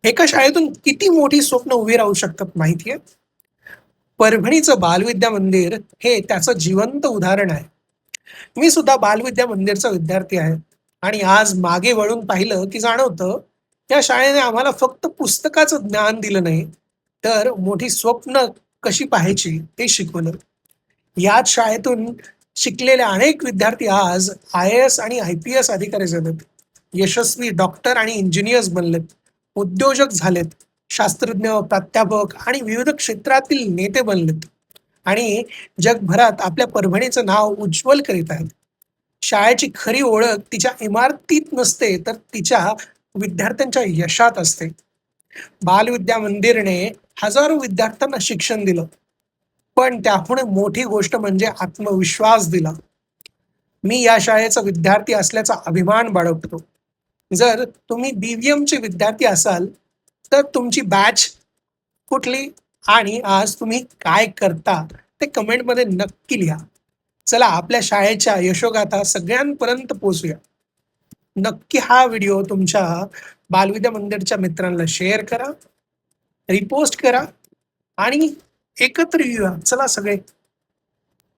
एका शाळेतून किती मोठी स्वप्न उभी राहू शकतात माहितीये? परभणीचं बालविद्या मंदिर हे त्याचं जिवंत उदाहरण आहे. मी सुद्धा बालविद्या मंदिरचा विद्यार्थी आहे आणि आज मागे वळून पाहिलं की जाणवतं, त्या शाळेने आम्हाला फक्त पुस्तकाचं ज्ञान दिलं नाही, तर मोठी स्वप्न कशी पाहायची ते शिकवलं. याच शाळेतून शिकलेले अनेक विद्यार्थी आज IAS आणि IPS अधिकारी झालेत. यशस्वी डॉक्टर आणि इंजिनियर्स बनलेत. उद्योजक झालेत. शास्त्रज्ञ, प्राध्यापक आणि विविध क्षेत्रातील नेते बनलेत. आणि जगभरात आपल्या परभणीचं नाव उज्ज्वल करीत आहेत. शाळेची खरी ओळख तिच्या इमारतीत नसते, तर तिच्या विद्यार्थ्यांच्या यशात असते. बालविद्या मंदिरने हजारो विद्यार्थ्यांना शिक्षण दिलं. पण त्याहून मोठी गोष्ट म्हणजे आत्मविश्वास दिला. मी या शाळेचा विद्यार्थी असल्याचा अभिमान बाळगतो. जर तुम्ही BVMचे विद्यार्थी असाल, तर तुमची बॅच कुठली आणि आज तुम्ही काय करता ते कमेंटमध्ये नक्की लिहा. चला आपल्या शाळेच्या यशोगाथा सगळ्यांपर्यंत पोहोचूया. नक्की हा व्हिडिओ तुमच्या बालविद्या मंदिरच्या मित्रांना शेअर करा, रिपोस्ट करा आणि एकत्र येऊया. चला सगळे.